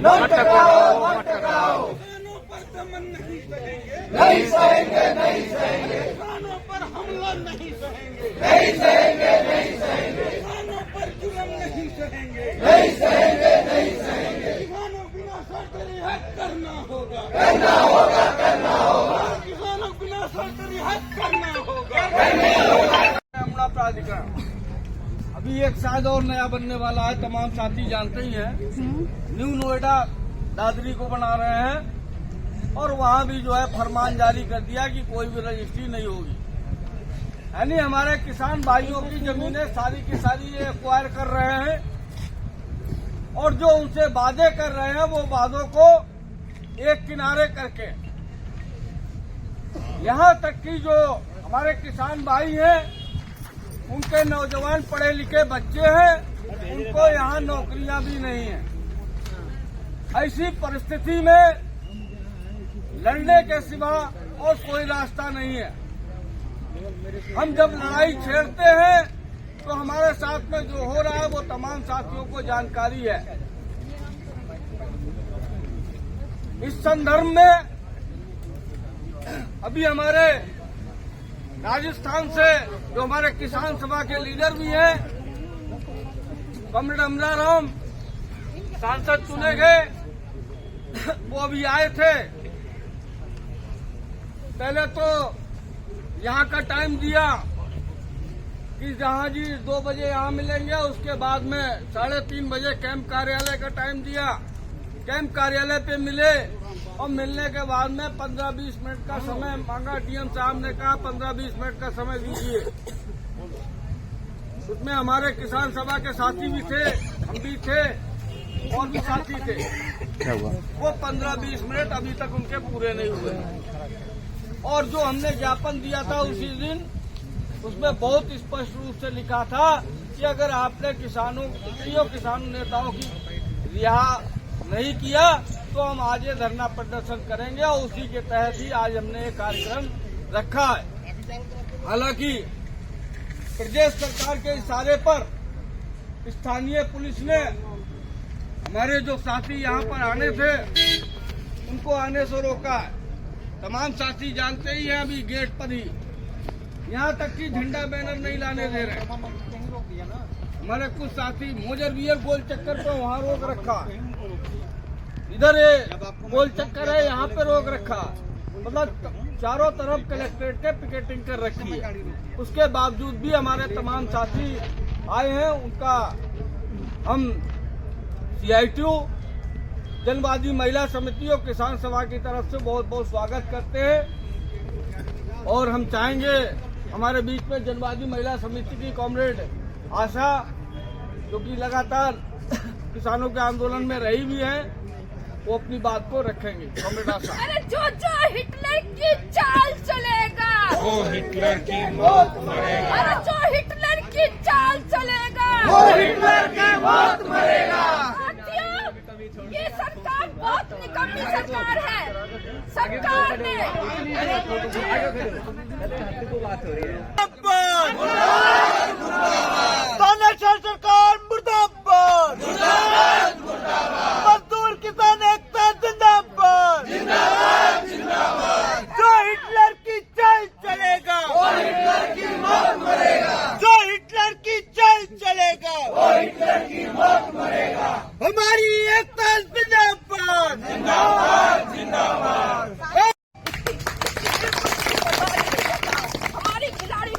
मत टकराओ, मत टकराओ। किसानों पर दमन नहीं सहेंगे, नहीं सहेंगे, नहीं सहेंगे, किसानों पर हमला नहीं सहेंगे, नहीं सहेंगे, नहीं सहेंगे, किसानों पर जुर्म नहीं सहेंगे, नहीं सहेंगे, नहीं सहेंगे। किसानों बिना शर्त रिहा करना होगा, करना होगा, करना होगा, किसानों बिना शर्त रिहा करना होगा। यमुना प्राधिकरण अभी एक शायद और नया बनने वाला है, तमाम साथी जानते ही हैं। न्यू नोएडा दादरी को बना रहे हैं और वहां भी जो है फरमान जारी कर दिया कि कोई भी रजिस्ट्री नहीं होगी। यानी हमारे किसान भाइयों की जमीनें सारी की सारी ये एक्वायर कर रहे हैं और जो उनसे वादे कर रहे हैं वो वादों को एक किनारे करके यहाँ तक कि जो हमारे किसान भाई हैं उनके नौजवान पढ़े लिखे बच्चे हैं, उनको यहाँ नौकरियां भी नहीं हैं। ऐसी परिस्थिति में लड़ने के सिवा और कोई रास्ता नहीं है। हम जब लड़ाई छेड़ते हैं तो हमारे साथ में जो हो रहा है वो तमाम साथियों को जानकारी है। इस संदर्भ में अभी हमारे राजस्थान से जो हमारे किसान सभा के लीडर भी हैं, कॉमरेड अमराराम सांसद चुने गए, वो अभी आए थे। पहले तो यहाँ का टाइम दिया कि जहाँ जी 2 बजे यहाँ मिलेंगे, उसके बाद में 3:30 बजे कैंप कार्यालय का टाइम दिया। कैंप कार्यालय पे मिले और मिलने के बाद में 15-20 मिनट का समय मांगा। डीएम साहब ने कहा 15-20 मिनट का समय दीजिए। उसमें हमारे किसान सभा के साथी भी थे, हम भी थे और भी साथी थे। वो 15-20 मिनट अभी तक उनके पूरे नहीं हुए। और जो हमने ज्ञापन दिया था उसी दिन, उसमें बहुत स्पष्ट रूप से लिखा था कि अगर आपने किसान नेताओं की रिहा नहीं किया तो हम आज ये धरना प्रदर्शन करेंगे और उसी के तहत ही आज हमने ये कार्यक्रम रखा है। हालांकि प्रदेश सरकार के इशारे पर स्थानीय पुलिस ने हमारे जो साथी यहाँ पर आने थे उनको आने से रोका है। तमाम साथी जानते ही हैं, अभी गेट पर ही यहाँ तक कि झंडा बैनर नहीं लाने दे रहे। हमारे कुछ साथी मोजर वियर गोल चक्कर पे वहाँ रोक रखा, इधर ये गोल चक्कर है यहाँ पे रोक रखा, मतलब चारों तरफ कलेक्ट्रेट के पिकेटिंग कर रखी है। उसके बावजूद भी हमारे तमाम साथी आए हैं। उनका हम CITU जनवादी महिला समिति और किसान सभा की तरफ से बहुत बहुत स्वागत करते हैं। और हम चाहेंगे हमारे बीच में जनवादी महिला समिति की कॉमरेड आशा, जो कि लगातार किसानों के आंदोलन में रही भी है, वो अपनी बात को रखेंगे। कॉमरेड आशा। अरे जो हिटलर की चाल चलेगा, वो हिटलर की मौत मरेगा। अरे जो हिटलर की चाल चलेगा, वो हिटलर की मौत मरेगा। साथियों, ये सरकार बहुत निकम्मी सरकार है। सरकार ने तानाशाह सरकार मुर्दाबाद, मजदूर किसान एकता जिंदाबाद, जो हिटलर की चाल चलेगा, वो हिटलर की मौत मरेगा। जो हिटलर की चाल चलेगा, वो हिटलर की मौत मरेगा। हमारी एकता जिंदाबाद, जिंदाबाद, जिंदाबाद। हमारी खिलाड़ी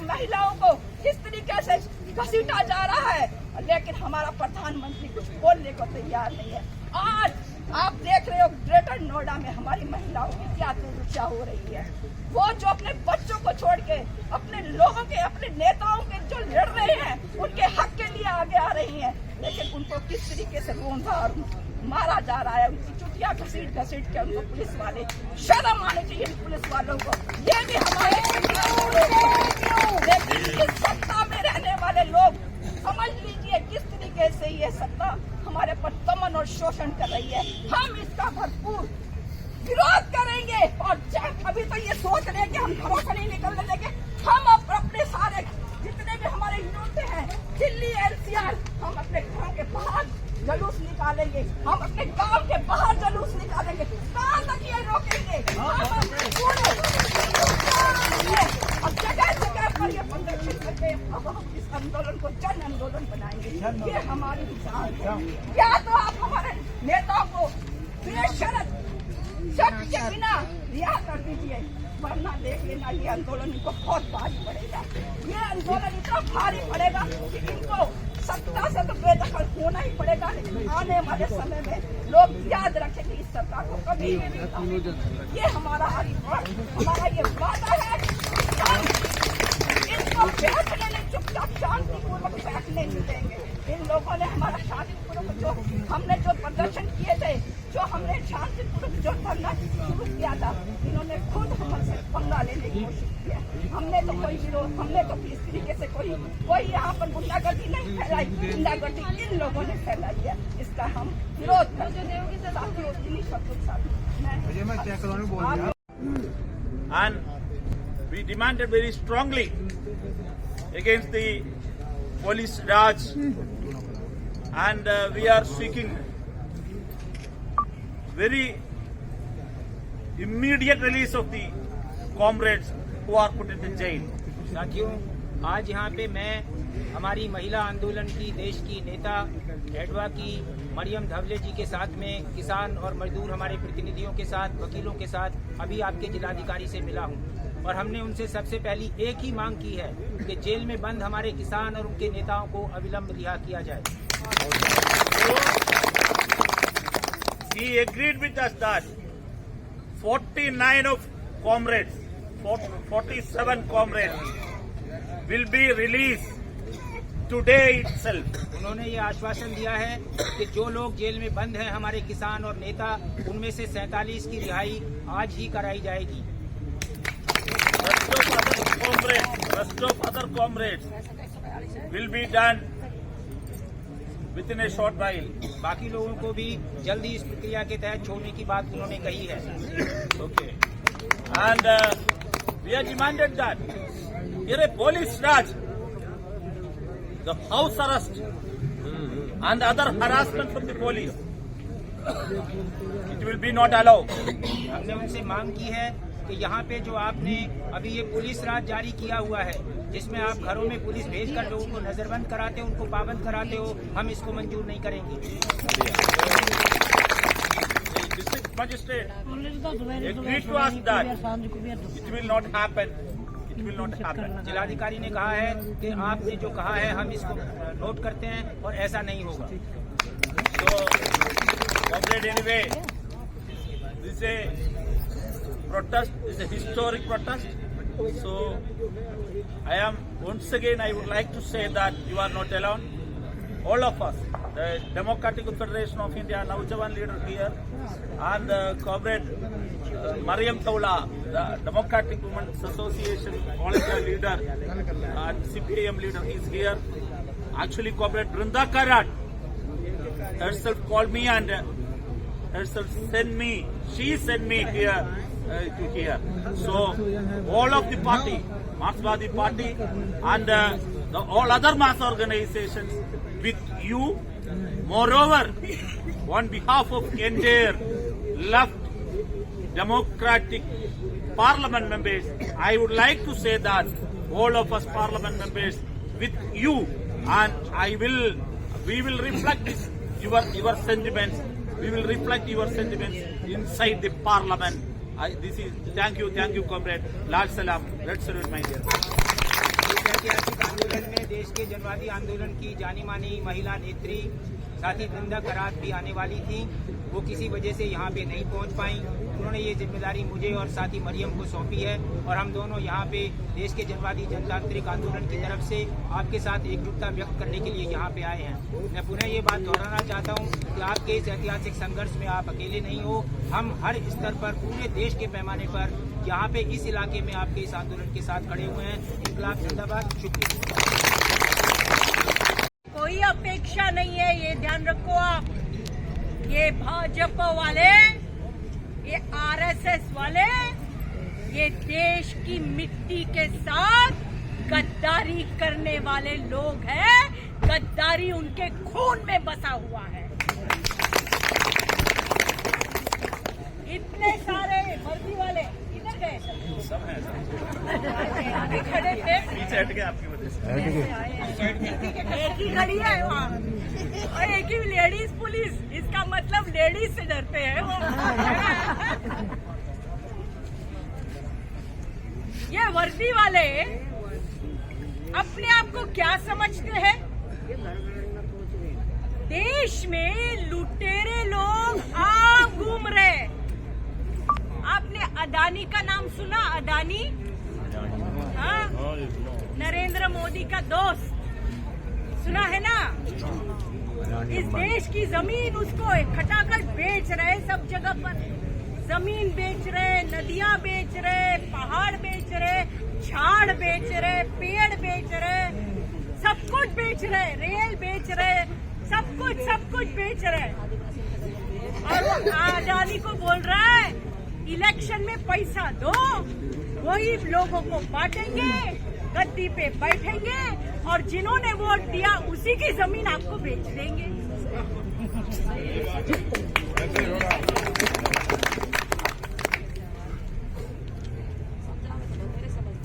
महिलाओं को किस तरीके से घसीटा जा रहा है, लेकिन हमारा प्रधानमंत्री कुछ बोलने को तैयार नहीं है। आज आप देख रहे हो ग्रेटर नोएडा में हमारी महिलाओं की क्या दुर्दशा हो रही है। वो जो अपने बच्चों को छोड़ के अपने लोगों के, अपने नेताओं के जो लड़ रहे हैं उनके हक के लिए आगे आ रही हैं, लेकिन उनको किस तरीके से रोंधा और मारा जा रहा है। उनकी चुटिया घसीट के उनको पुलिस वाले, शर्म आनी चाहिए पुलिस वालों को। ये भी हमारे लेकिन इस सत्ता में रहने वाले लोग समझ लीजिए किस तरीके से ये सत्ता हमारे पर दमन और शोषण कर रही है। हम इसका भरपूर विरोध करेंगे। और अभी तो ये सोच रहे हैं कि हम घरों से नहीं निकलने देंगे। हम अपने सारे जितने भी हमारे यूथ हैं, दिल्ली NCR, हम अपने घरों के बाहर जुलूस निकाल निकालेंगे, हम अपने गांव के बाहर जुलूस निकालेंगे। कहाँ तक ये रोकेंगे? अब जगह जगह पर ये प्रदर्शन करके अब हम इस आंदोलन को जन आंदोलन बनाएंगे। ये हमारी विचार है। या तो आप हमारे नेताओं को बेशर्त शक के बिना रिहा कर दीजिए, वरना देख लेना ये आंदोलन इनको बहुत भारी पड़ेगा। ये आंदोलन इतना भारी पड़ेगा कि इनको सत्ता से तो बेदखल होना ही पड़ेगा, लेकिन आने वाले समय में लोग याद रखेंगे इस सरकार को कभी भी। ये हमारा ये वादा है। इनको बैठने नहीं, चुपचाप शांतिपूर्वक बैठने नहीं देंगे। इन लोगों ने हमारा शांतिपूर्वक जो हमने जो प्रदर्शन किए थे, जो हमने शांतिपूर्वक जो धरना शुरू किया था, इन्होंने खुद हमसे पंगा लेने की कोशिश किया। हमने तो कोई विरोध, हमने तो इस तरीके से कोई यहाँ पर गुंडागर्दी नहीं फैलाई, गुंडागर्दी इन लोगों ने फैलाई है। इसका हम विरोध करते हैं। And we demanded very strongly against the police Raj, and we are seeking very immediate release of the comrades who are put in the jail. साथियों, आज यहाँ पे मैं हमारी महिला आंदोलन की देश की नेता एडवा की मरियम धवले जी के साथ में किसान और मजदूर हमारे प्रतिनिधियों के साथ, वकीलों के साथ अभी आपके जिलाधिकारी से मिला हूँ और हमने उनसे सबसे पहली एक ही मांग की है कि जेल में बंद हमारे किसान और उनके नेताओं को अविलंब रिहा किया जाए। He agreed with us that 49 of comrades, 47 comrades will be released today itself. उन्होंने ये आश्वासन दिया है कि जो लोग जेल में बंद हैं हमारे किसान और नेता, उनमें से 47 की रिहाई आज ही कराई जाएगी। Rest of other comrades will be done within a short while. बाकी लोगों को भी जल्दी इस प्रक्रिया के तहत छोड़ने की बात उन्होंने कही है। Okay. And we have demanded that here a police Raj, the house arrest and other harassment from the police, it will be not allowed. हमने उनसे मांग की है कि यहाँ पे जो आपने अभी ये पुलिस राज जारी किया हुआ है, जिसमें आप घरों में पुलिस भेजकर लोगों को नजरबंद कराते हो, उनको पाबंद कराते हो, हम इसको मंजूर नहीं करेंगे। District magistrate agreed to us that it will not happen. It will not happen. जिलाधिकारी ने कहा है कि आपने जो कहा है हम इसको नोट करते हैं और ऐसा नहीं होगा। So, comrade, anyway, this is a protest, it's a historic protest. So, once again, I would like to say that you are not alone. All of us, the Democratic Federation of India, Naujawan leader here, and comrade Mariam Taula, the Democratic Women's Association volunteer leader, and CPIM leader is here. Actually, comrade Brinda Karat herself called me and herself sent me. She sent me here to here. So all of the party, Marxwadi Party, and all other mass organizations with you. Moreover, on behalf of entire left democratic parliament members, I would like to say that all of us parliament members with you, and we will reflect this, your sentiments. We will reflect your sentiments inside the parliament. Thank you, comrade. Lal salam. Let's salute my dear. इस ऐतिहासिक आंदोलन में देश के जनवादी आंदोलन की जानी मानी महिला नेत्री साथी बृंदा करात भी आने वाली थी। वो किसी वजह से यहाँ पे नहीं पहुँच पाई। उन्होंने ये जिम्मेदारी मुझे और साथी मरियम को सौंपी है और हम दोनों यहाँ पे देश के जनवादी जनतांत्रिक आंदोलन की तरफ से आपके साथ एकजुटता व्यक्त करने के लिए यहाँ पे आए हैं। मैं पुनः ये बात दोहराना चाहता हूँ कि आपके इस ऐतिहासिक संघर्ष में आप अकेले नहीं हो। हम हर स्तर पर पूरे देश के पैमाने पर यहाँ पे इस इलाके में आपके इस आंदोलन के साथ खड़े हुए हैं। इंकलाब जिंदाबाद। शुक्रिया। कोई अपेक्षा नहीं है, ये ध्यान रखो आप। ये भाजपा वाले, ये आरएसएस वाले, ये देश की मिट्टी के साथ गद्दारी करने वाले लोग हैं। गद्दारी उनके खून में बसा हुआ है। इतने सारे वर्दी वाले इधर गए सब हैं आगे खड़े थे पीछे हट गए आपकी वजह से। एक ही खड़ी है वहाँ और एक ही लेडीज पुलिस, इसका मतलब लेडीज से डरते हैं वो। ये वर्दी वाले अपने आप को क्या समझते हैं? देश में लुटेरे लोग आम घूम रहे। आपने अदानी का नाम सुना? अदानी, हाँ, नरेंद्र मोदी का दोस्त, सुना है ना? इस देश की जमीन उसको खटाखट बेच रहे, सब जगह पर जमीन बेच रहे, नदियां बेच रहे, पहाड़ बेच रहे, झाड़ बेच रहे, पेड़ बेच रहे, सब कुछ बेच रहे, रेल बेच रहे, सब कुछ बेच रहे। और वो अडानी को बोल रहा है इलेक्शन में पैसा दो, वही लोगों को बांटेंगे, गद्दी पे बैठेंगे और जिन्होंने वोट दिया उसी की जमीन आपको बेच देंगे।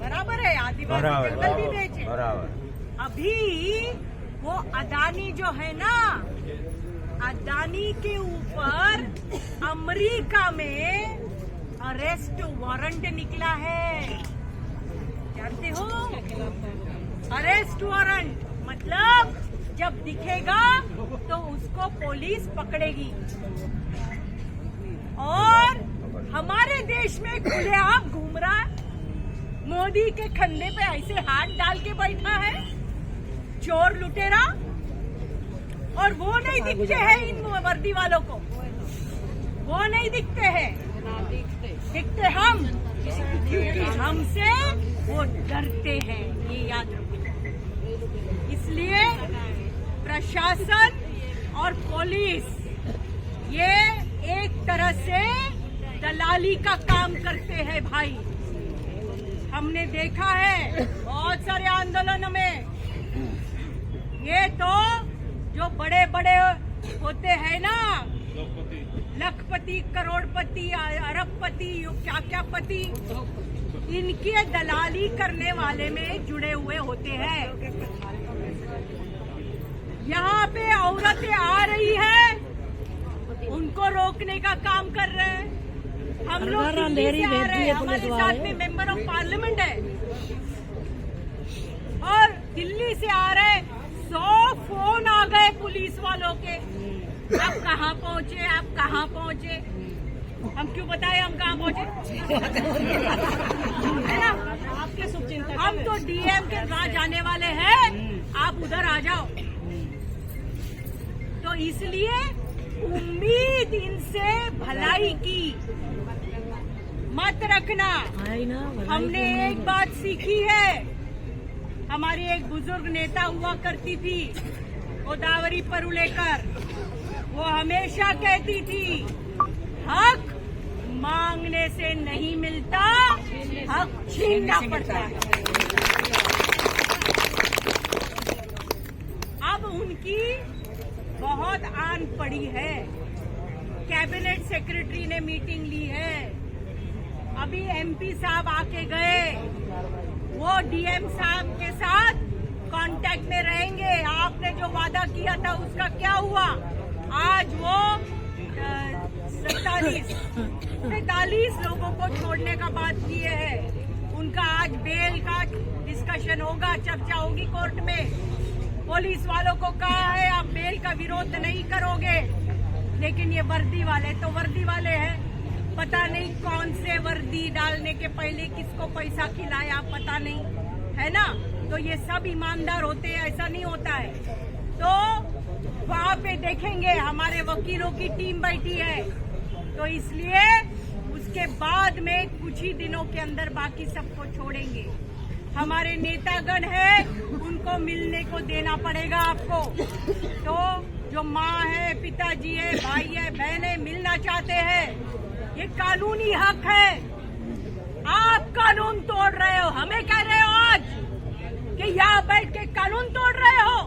बराबर है, आदिवासी जंगल भी बेचे। अभी वो अदानी जो है ना, अदानी के ऊपर अमेरिका में अरेस्ट वारंट निकला है, जानते हो? अरेस्ट वारंट मतलब जब दिखेगा तो उसको पुलिस पकड़ेगी। और हमारे देश में खुलेआम घूम रहा है, मोदी के कंधे पे ऐसे हाथ डाल के बैठा है, चोर लुटेरा। और वो नहीं दिखते हैं इन वर्दी वालों को, वो नहीं दिखते हैं, दिखते हम, क्योंकि हमसे वो डरते हैं, ये याद रखो। इसलिए प्रशासन और पुलिस ये एक तरह से दलाली का काम करते हैं भाई। हमने देखा है बहुत सारे आंदोलनों में, ये तो जो बड़े बड़े होते हैं ना, लखपति, करोड़पति, अरबपति, क्या क्या पति, इनके दलाली करने वाले में जुड़े हुए होते हैं। यहाँ पे औरतें आ रही है, उनको रोकने का काम कर रहे हैं। हम लोग दिल्ली से आ रहे हैं, हमारे साथ में मेंबर ऑफ पार्लियामेंट है और दिल्ली से आ रहे 100 फोन आ गए पुलिस वालों के, आप कहाँ पहुँचे, आप कहाँ पहुँचे। हम क्यों बताएं हम कहाँ पहुँचे? है ना? आपके शुभचिंतक, हम तो डीएम के राह जाने वाले हैं, आप उधर आ जाओ। तो इसलिए उम्मीद इनसे भलाई की मत रखना। हमने एक बात सीखी है, हमारी एक बुजुर्ग नेता हुआ करती थी गोदावरी परुलेकर, वो हमेशा कहती थी हक मांगने से नहीं मिलता, हक छीनना पड़ता है। अब उनकी बहुत आन पड़ी है, कैबिनेट सेक्रेटरी ने मीटिंग ली है, अभी एमपी साहब आके गए, वो डीएम साहब के साथ कांटेक्ट में रहेंगे। आपने जो वादा किया था उसका क्या हुआ? आज वो 47 लोगों को छोड़ने का बात किए हैं, उनका आज बेल का डिस्कशन होगा, चर्चा होगी कोर्ट में। पुलिस वालों को कहा है आप बेल का विरोध नहीं करोगे, लेकिन ये वर्दी वाले तो वर्दी वाले हैं, पता नहीं कौन से वर्दी डालने के पहले किसको पैसा खिलाया, पता नहीं, है ना? तो ये सब ईमानदार होते हैं, ऐसा नहीं होता है। तो वहाँ पे देखेंगे हमारे वकीलों की टीम बैठी है, तो इसलिए उसके बाद में कुछ ही दिनों के अंदर बाकी सबको छोड़ेंगे। हमारे नेतागण है, उनको मिलने को देना पड़ेगा आपको। तो जो माँ है, पिताजी है, भाई है, बहन है, मिलना चाहते हैं, ये कानूनी हक है। आप कानून तोड़ रहे हो, हमें कह रहे हो आज कि यहाँ बैठ के कानून तोड़ रहे हो,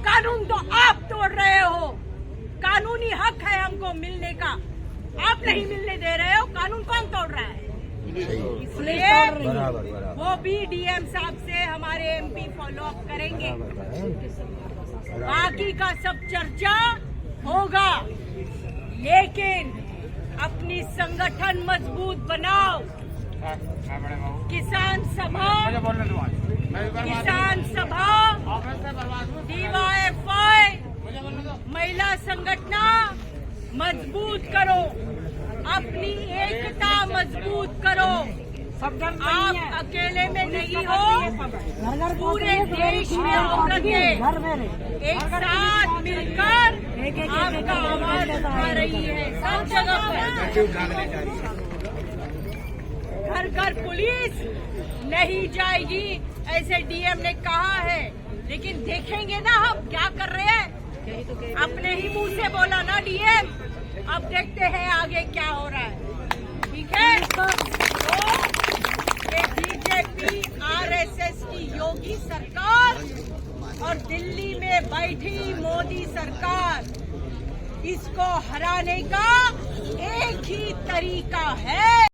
कानून तो आप तोड़ रहे हो। कानूनी हक है हमको मिलने का, आप नहीं मिलने दे रहे हो, कानून कौन तोड़ रहा है? इसलिए वो भी डीएम साहब से हमारे एमपी फॉलो अप करेंगे। बाकी का सब चर्चा होगा, लेकिन अपनी संगठन मजबूत बनाओ। किसान सभा DYFI महिला संगठन मजबूत करो, अपनी एकता मजबूत करो। आप अकेले में नहीं हो, पूरे देश में औरतें एक साथ मिलकर आपका आवाज उठा रही है। सब जगह पर घर घर पुलिस नहीं जाएगी, ऐसे डीएम ने कहा है, लेकिन देखेंगे ना हम क्या कर रहे हैं। अपने ही मुंह से बोला ना डीएम, अब देखते हैं आगे क्या हो रहा है। ठीक है, तो ये बीजेपी आरएसएस की योगी सरकार और दिल्ली में बैठी मोदी सरकार, इसको हराने का एक ही तरीका है,